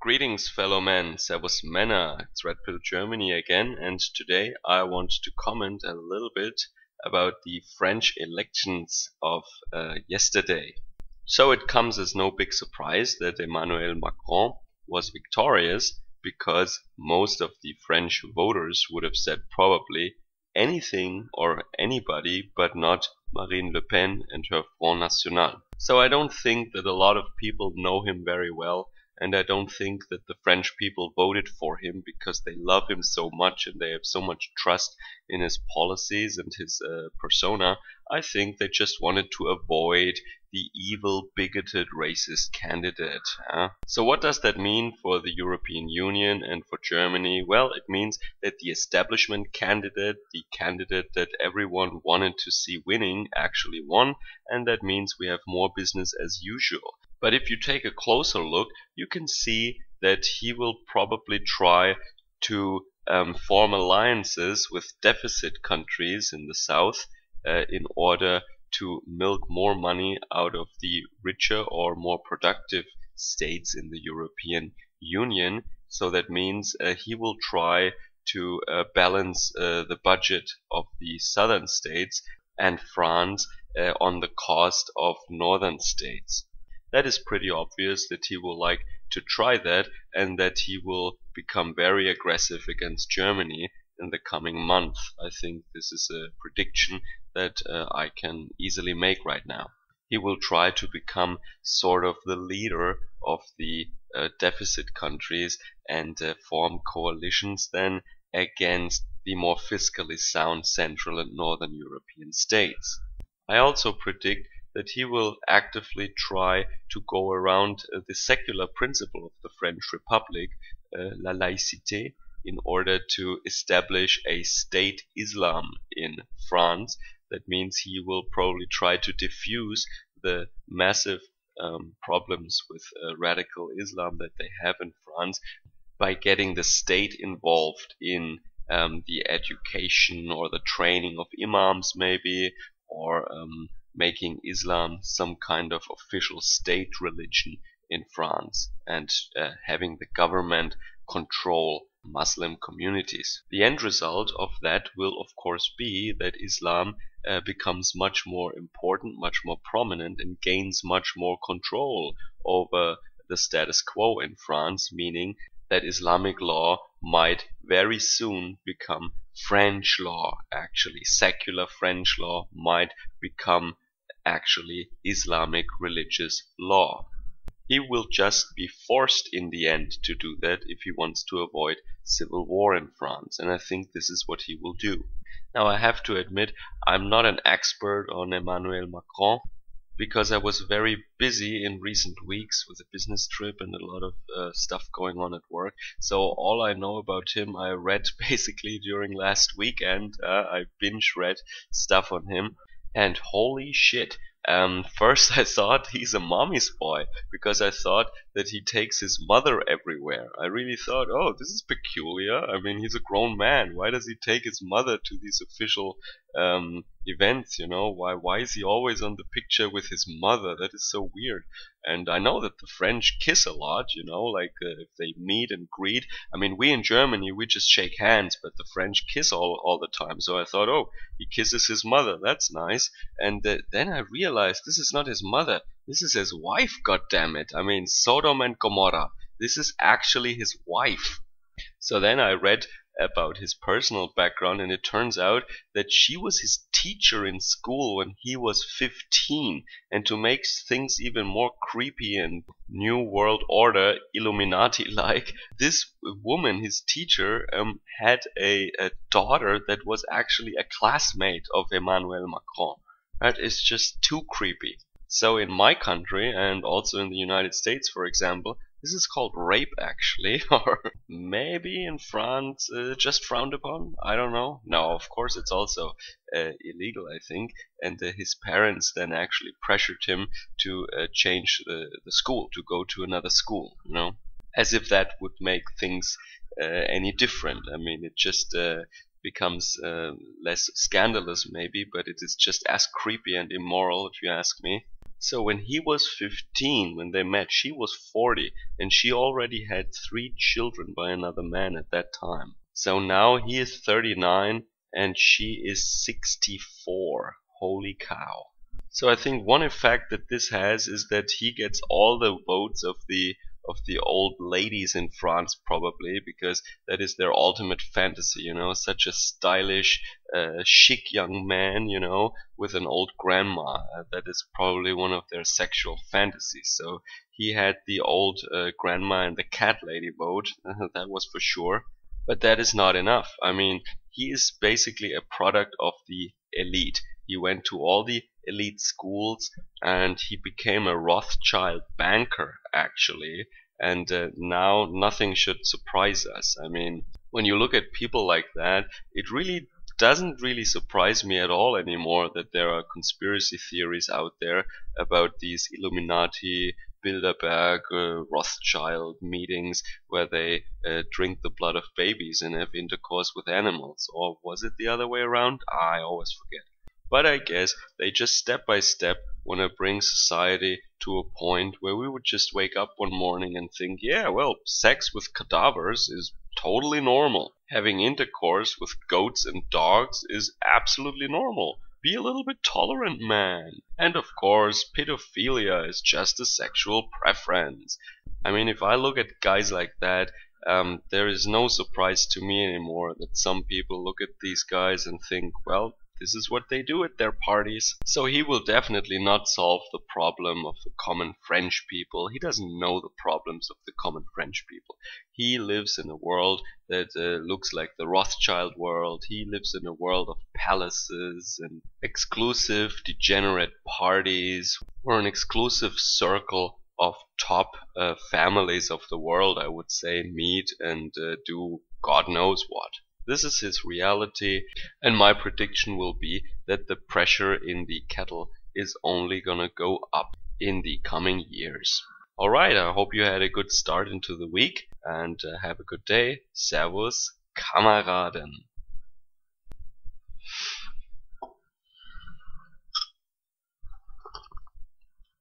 Greetings, fellow men. Servus Männer. It's Red Pill Germany again, and today I want to comment a little bit about the French elections of yesterday. So it comes as no big surprise that Emmanuel Macron was victorious, because most of the French voters would have said probably anything or anybody but not Marine Le Pen and her Front National. So I don't think that a lot of people know him very well, and I don't think that the French people voted for him because they love him so much and they have so much trust in his policies and his persona. I think they just wanted to avoid the evil, bigoted, racist candidate. So what does that mean for the European Union and for Germany? Well, it means that the establishment candidate, the candidate that everyone wanted to see winning, actually won, and that means we have more business as usual. But if you take a closer look, you can see that he will probably try to form alliances with deficit countries in the south in order to milk more money out of the richer or more productive states in the European Union. So that means he will try to balance the budget of the southern states and France on the cost of northern states. That is pretty obvious that he will like to try that, and that he will become very aggressive against Germany in the coming month. I think this is a prediction that I can easily make right now. He will try to become sort of the leader of the deficit countries and form coalitions then against the more fiscally sound Central and Northern European states. I also predict that he will actively try to go around the secular principle of the French Republic, la laïcité, in order to establish a state Islam in France. That means he will probably try to diffuse the massive problems with radical Islam that they have in France by getting the state involved in the education or the training of imams maybe, or making Islam some kind of official state religion in France, and having the government control Muslim communities. The end result of that will of course be that Islam becomes much more important, much more prominent, and gains much more control over the status quo in France, meaning that Islamic law might very soon become French law. Actually, secular French law might become actually Islamic religious law. He will just be forced in the end to do that if he wants to avoid civil war in France, and I think this is what he will do. Now, I have to admit, I'm not an expert on Emmanuel Macron, because I was very busy in recent weeks with a business trip and a lot of stuff going on at work. So all I know about him I read basically during last weekend. I binge read stuff on him, and holy shit. First I thought he's a mommy's boy, because I thought that he takes his mother everywhere. I really thought, oh, this is peculiar. I mean, he's a grown man. Why does he take his mother to these official events, you know? Why is he always on the picture with his mother? That is so weird. And I know that the French kiss a lot, you know, like if they meet and greet. I mean, we in Germany, we just shake hands, but the French kiss all the time. So I thought, oh, he kisses his mother. That's nice. And then I realized this is not his mother. This is his wife, goddammit. I mean, Sodom and Gomorrah. This is actually his wife. So then I read about his personal background, and it turns out that she was his teacher in school when he was 15. And to make things even more creepy and New World Order Illuminati-like, this woman, his teacher, had a daughter that was actually a classmate of Emmanuel Macron. That is just too creepy. So in my country, and also in the United States, for example, this is called rape, actually, or maybe in France just frowned upon. I don't know. No, of course it's also illegal, I think. And his parents then actually pressured him to change the school, to go to another school, you know, as if that would make things any different. I mean, it just becomes less scandalous maybe, but it is just as creepy and immoral, if you ask me. So when he was 15, when they met, she was 40, and she already had 3 children by another man at that time. So now he is 39 and she is 64. Holy cow. So I think one effect that this has is that he gets all the votes of the old ladies in France, probably because that is their ultimate fantasy, such a stylish, chic young man, with an old grandma. That is probably one of their sexual fantasies. So he had the old grandma and the cat lady vote, that was for sure. But that is not enough. I mean, he is basically a product of the elite. He went to all the elite schools and he became a Rothschild banker, actually. And now nothing should surprise us. I mean, when you look at people like that, it really doesn't really surprise me at all anymore that there are conspiracy theories out there about these Illuminati, Bilderberg, Rothschild meetings where they drink the blood of babies and have intercourse with animals. Or was it the other way around? I always forget. But I guess they just step by step want to bring society to a point where we would just wake up one morning and think, yeah, well, sex with cadavers is totally normal. Having intercourse with goats and dogs is absolutely normal. Be a little bit tolerant, man. And of course, pedophilia is just a sexual preference. I mean, if I look at guys like that, there is no surprise to me anymore that some people look at these guys and think, well, this is what they do at their parties. So he will definitely not solve the problem of the common French people. He doesn't know the problems of the common French people. He lives in a world that looks like the Rothschild world. He lives in a world of palaces and exclusive degenerate parties, or an exclusive circle of top families of the world, I would say, meet and do God knows what. This is his reality, and my prediction will be that the pressure in the kettle is only gonna go up in the coming years. Alright, I hope you had a good start into the week, and have a good day. Servus, Kameraden.